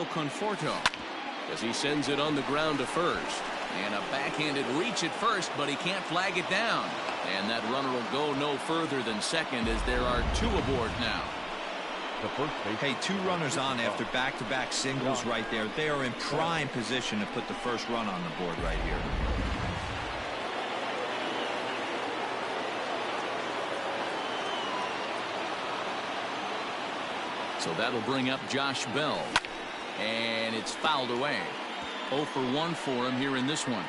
Conforto as he sends it on the ground to first. And a backhanded reach at first, but he can't flag it down. And that runner will go no further than second as there are two aboard now. Hey, two runners on after back-to-back singles right there. They are in prime position to put the first run on the board right here. So that'll bring up Josh Bell. And it's fouled away. 0 for 1 for him here in this one.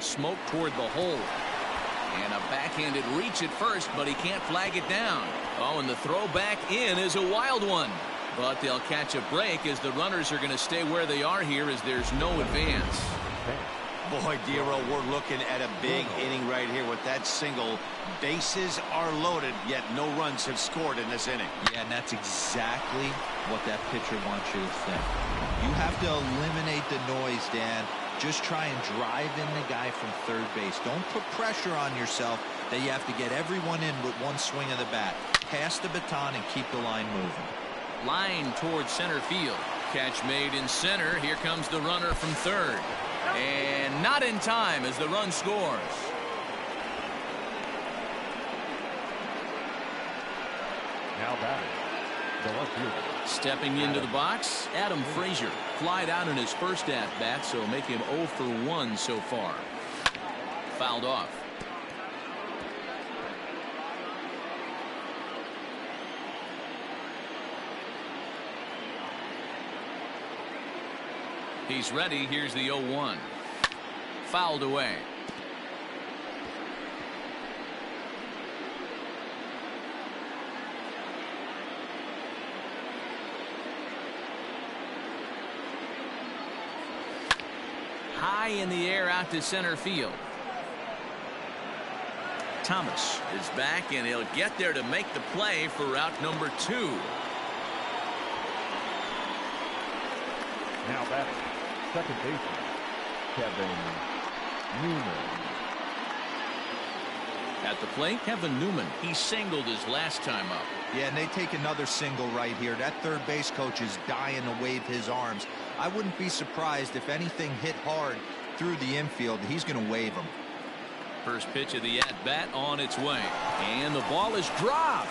Smoke toward the hole. And a backhanded reach at first, but he can't flag it down. Oh, and the throw back in is a wild one. But they'll catch a break as the runners are going to stay where they are here as there's no advance. Boy, Dero, we're looking at a big inning right here with that single. Bases are loaded, yet no runs have scored in this inning. Yeah, and that's exactly what that pitcher wants you to think. You have to eliminate the noise, Dan. Just try and drive in the guy from third base. Don't put pressure on yourself that you have to get everyone in with one swing of the bat. Pass the baton and keep the line moving. Line towards center field. Catch made in center. Here comes the runner from third. And not in time as the run scores. Now batting, the left fielder. Stepping into the box, Adam Frazier. Flied out in his first at-bat, so make him 0 for 1 so far. Fouled off. He's ready. Here's the 0-1. Fouled away. high in the air out to center field. Thomas is back, and he'll get there to make the play for route number 2. Now batting, second baseman, Kevin Newman. At the plate, Kevin Newman. He singled his last time up. Yeah, and they take another single right here. That third base coach is dying to wave his arms. I wouldn't be surprised if anything hit hard through the infield. He's going to wave them. First pitch of the at-bat on its way. And the ball is dropped.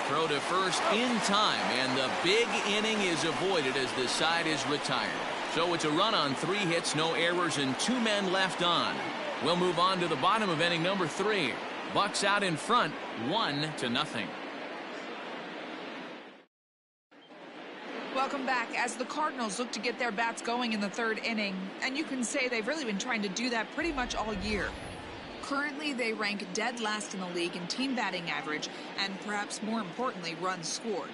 Throw to first in time, and the big inning is avoided as the side is retired. So it's a run on 3 hits, no errors, and 2 men left on. We'll move on to the bottom of inning number 3. Bucks out in front, 1-0. Welcome back as the Cardinals look to get their bats going in the 3rd inning. And you can say they've really been trying to do that pretty much all year. Currently, they rank dead last in the league in team batting average and perhaps more importantly, runs scored.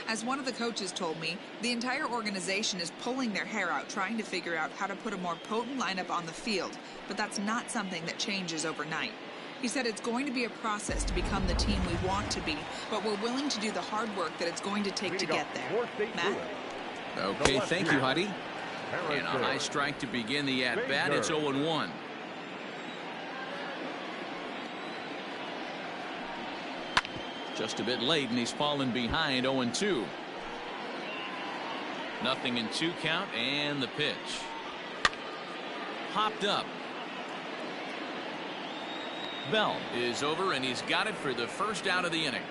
As one of the coaches told me, the entire organization is pulling their hair out trying to figure out how to put a more potent lineup on the field, but that's not something that changes overnight. He said it's going to be a process to become the team we want to be, but we're willing to do the hard work that it's going to take to get there. Matt? Okay, thank you, Heidi. And a high strike to begin the at-bat. It's 0-1. Just a bit late, and he's fallen behind 0-2. 0-2 count, and the pitch. Hopped up. Bell is over, and he's got it for the first out of the inning.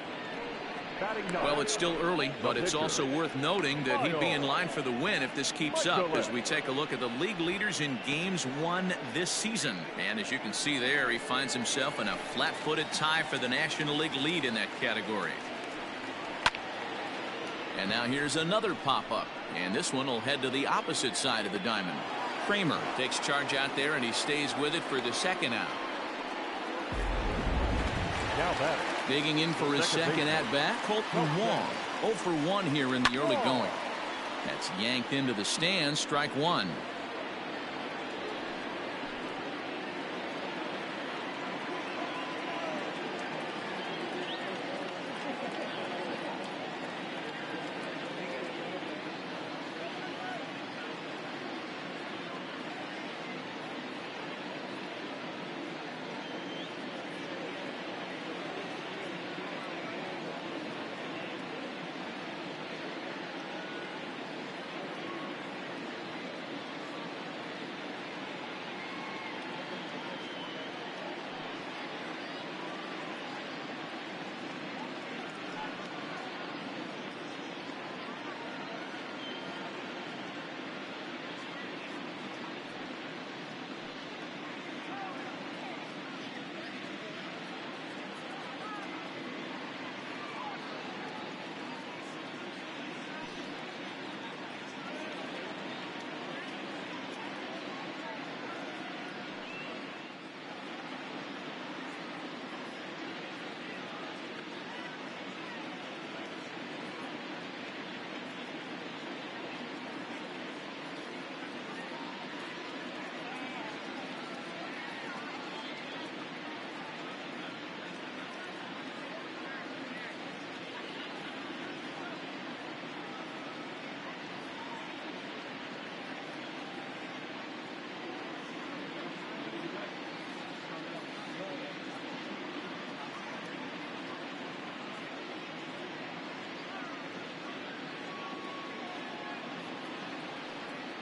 Well, it's still early, but it's also worth noting that he'd be in line for the win if this keeps up as we take a look at the league leaders in games won this season. And as you can see there, he finds himself in a flat-footed tie for the National League lead in that category. And now here's another pop-up, and this one will head to the opposite side of the diamond. Kramer takes charge out there, and he stays with it for the second out. Now batting. Digging in for his second at-bat, Colton Wong. 0 for 1 here in the early going. That's yanked into the stands, strike 1.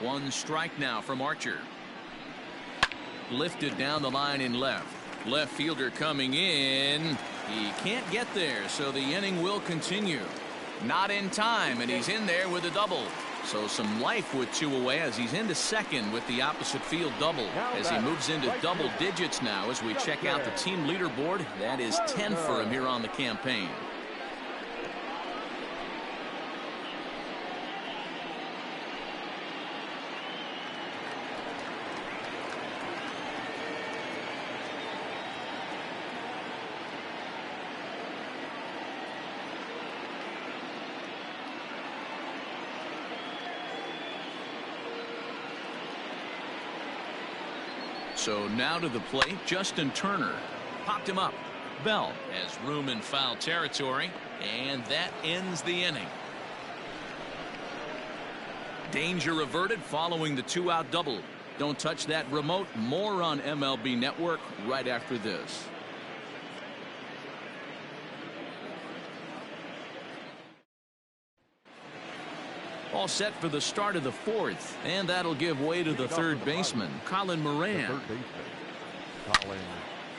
One strike now from Archer. Lifted down the line in left. Left fielder coming in. He can't get there, so the inning will continue. Not in time, and he's in there with a double. So some life with 2 away as he's into second with the opposite field double. As he moves into double digits now as we check out the team leaderboard. That is 10 for him here on the campaign. So now to the plate, Justin Turner. Popped him up. Bell has room in foul territory, and that ends the inning. Danger averted following the 2-out double. Don't touch that remote. More on MLB Network right after this. All set for the start of the 4th, and that'll give way to the third baseman, Colin Moran.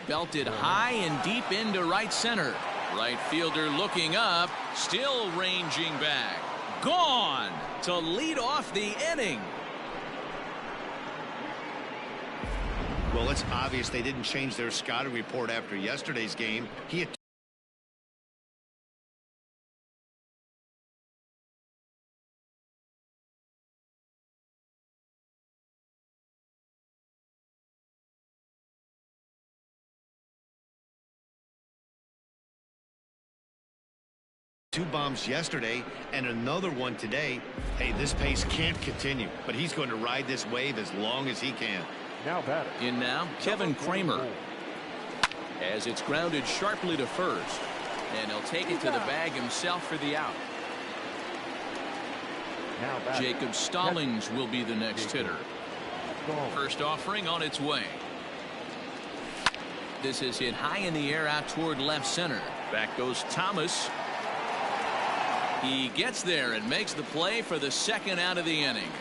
Belted high and deep into right center. Right fielder looking up, still ranging back. Gone to lead off the inning. Well, it's obvious they didn't change their scouting report after yesterday's game. He had two bombs yesterday and another one today. Hey, this pace can't continue, but he's going to ride this wave as long as he can. Now batting. In now, Kevin Kramer. As it's grounded sharply to first, and he'll take it to the bag himself for the out. Jacob Stallings will be the next hitter. First offering on its way. This is hit high in the air out toward left center. Back goes Thomas. He gets there and makes the play for the second out of the inning.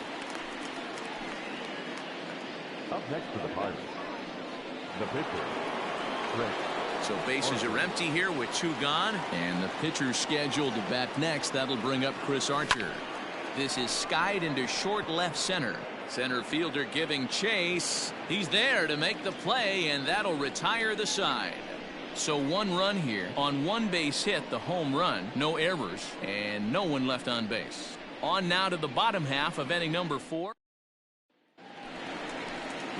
Up next to the Pirates, the pitcher, Rick. So bases are empty here with 2 gone, and the pitcher scheduled to bat next. That'll bring up Chris Archer. This is skied into short left center. Center fielder giving chase. He's there to make the play, and that'll retire the side. So 1 run here on 1 base hit, the home run, no errors, and no one left on base. On now to the bottom half of inning number 4.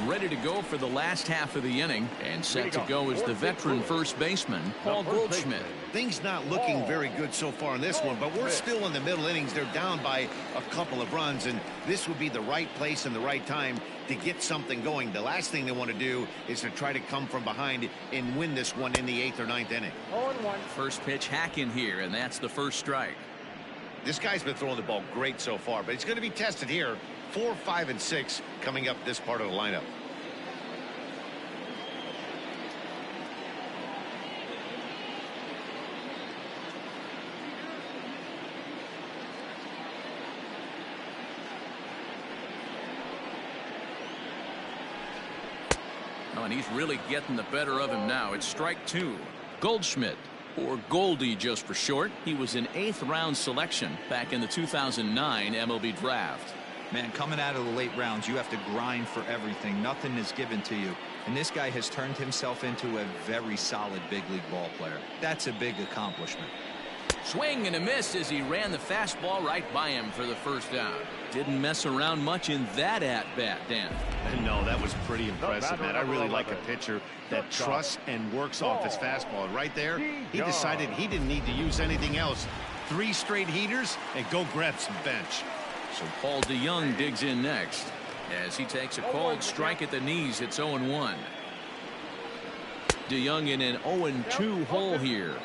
Ready to go for the last half of the inning, and set to go is the veteran first baseman, Paul Goldschmidt. Things not looking very good so far in this one, but we're still in the middle innings. They're down by a couple of runs, and this would be the right place and the right time to get something going. The last thing they want to do is to try to come from behind and win this one in the 8th or 9th inning. First pitch hack in here, and that's the first strike. This guy's been throwing the ball great so far, but he's going to be tested here. 4, 5, and 6 coming up this part of the lineup. Oh, and he's really getting the better of him now. It's strike 2. Goldschmidt, or Goldie just for short. He was an 8th round selection back in the 2009 MLB draft. Man, coming out of the late rounds, you have to grind for everything. Nothing is given to you. And this guy has turned himself into a very solid big league ball player. That's a big accomplishment. Swing and a miss as he ran the fastball right by him for the first out. Didn't mess around much in that at-bat, Dan. No, that was pretty impressive, man. I really like a pitcher that trusts and works off his fastball. Right there, he decided he didn't need to use anything else. 3 straight heaters and go grab some bench. So Paul DeYoung digs in next as he takes a called strike at the knees. It's 0-1. DeYoung in an 0-2 hole here.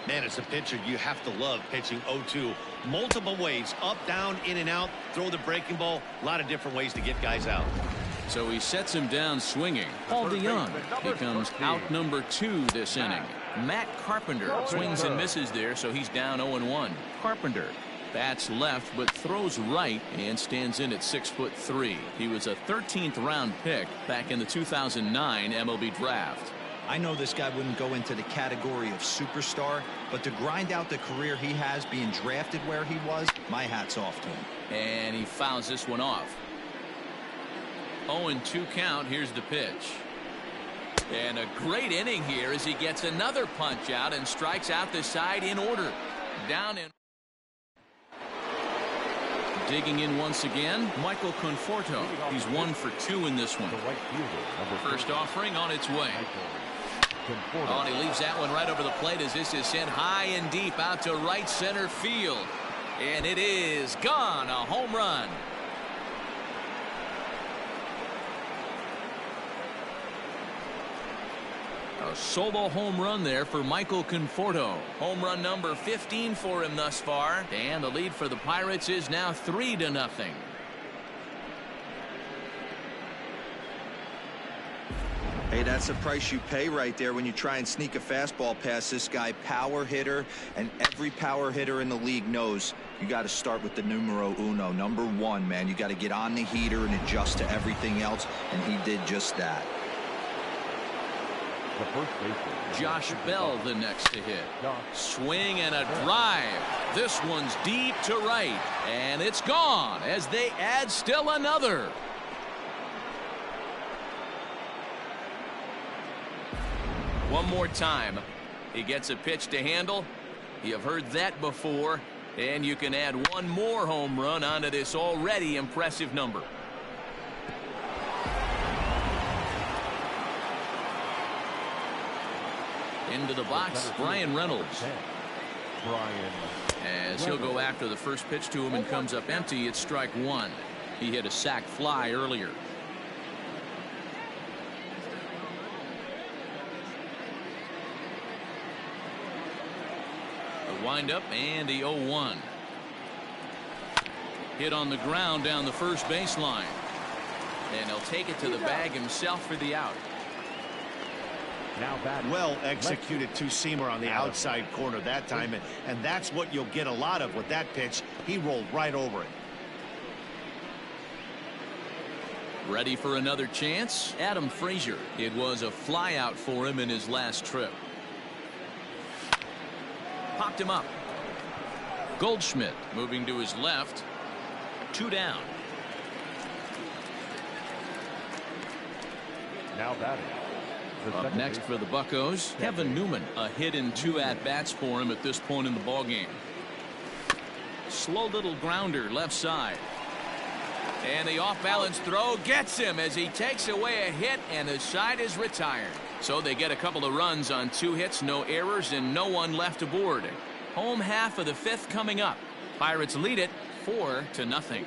Man, as a pitcher, you have to love pitching 0-2. Multiple ways, up, down, in and out, throw the breaking ball. A lot of different ways to get guys out. So he sets him down swinging. Paul DeYoung becomes out number 2 this inning. Matt Carpenter swings and misses there, so he's down 0-1. Carpenter bats left but throws right and stands in at 6'3". He was a 13th round pick back in the 2009 MLB draft. I know this guy wouldn't go into the category of superstar, but to grind out the career he has being drafted where he was, my hat's off to him. And he fouls this one off. 0-2 count. Here's the pitch. And a great inning here as he gets another punch out and strikes out the side in order. Down in. Digging in once again, Michael Conforto. He's 1 for 2 in this one. First offering on its way. Oh, and he leaves that one right over the plate as this is sent high and deep out to right center field. And it is gone. A home run. A solo home run there for Michael Conforto. Home run number 15 for him thus far. And the lead for the Pirates is now 3-0. Hey, that's the price you pay right there when you try and sneak a fastball past this guy. Power hitter, and every power hitter in the league knows you got to start with the numero uno, number 1, man. You got to get on the heater and adjust to everything else, and he did just that. The first baseman. Josh Bell the next to hit. Swing and a drive. This one's deep to right, and it's gone as they add still another. One more time. He gets a pitch to handle. You've heard that before. And you can add one more home run onto this already impressive number. Into the box, Brian Reynolds. As he'll go after the first pitch to him and comes up empty, it's strike 1. He hit a sac fly earlier. Wind up and the 0-1. Hit on the ground down the first baseline. And he'll take it to the bag himself for the out. Now well executed two-seamer on the outside corner that time, and that's what you'll get a lot of with that pitch. He rolled right over it. Ready for another chance? Adam Frazier. It was a fly out for him in his last trip. Popped him up. Goldschmidt moving to his left. 2 down. Now batting. Up next for the Buccos, Kevin Newman. A hit in 2 at-bats for him at this point in the ballgame. Slow little grounder left side. And the off-balance throw gets him as he takes away a hit, and the side is retired. So they get a couple of runs on 2 hits, no errors, and no one left aboard. Home half of the 5th coming up. Pirates lead it 4-0.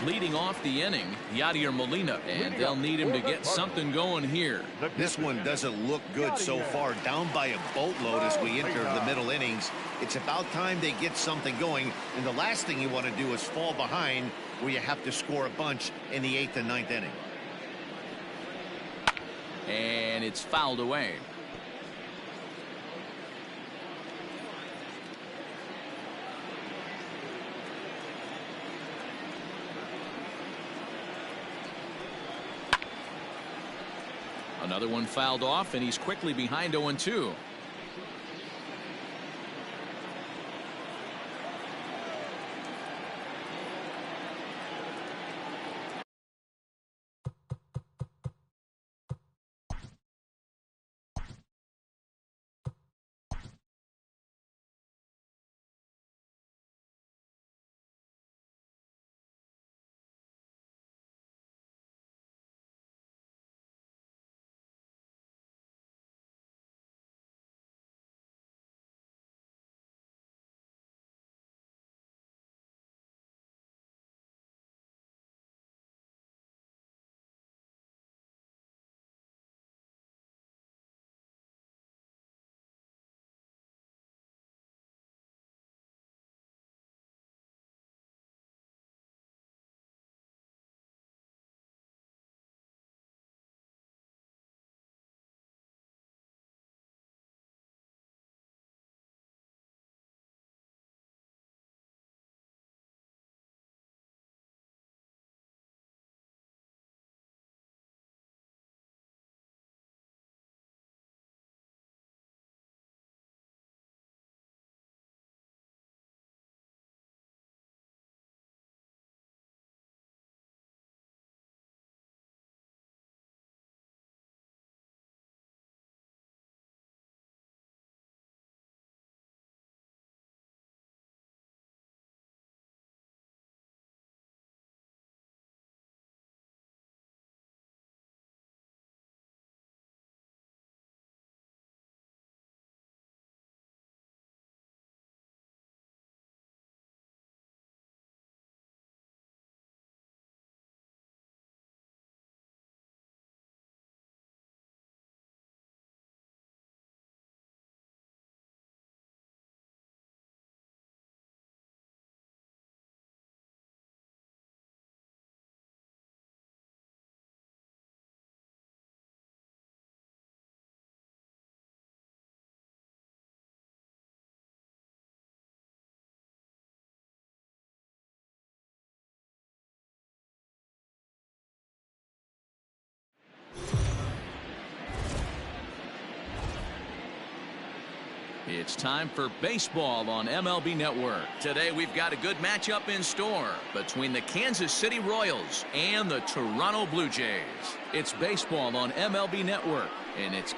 Leading off the inning, Yadier Molina, and they'll need him to get something going here. This one doesn't look good so far, down by a boatload as we enter the middle innings. It's about time they get something going, and the last thing you want to do is fall behind where you have to score a bunch in the 8th and 9th inning. And it's fouled away. Another one fouled off, and he's quickly behind 0-2. It's time for baseball on MLB Network. Today we've got a good matchup in store between the Kansas City Royals and the Toronto Blue Jays. It's baseball on MLB Network, and it's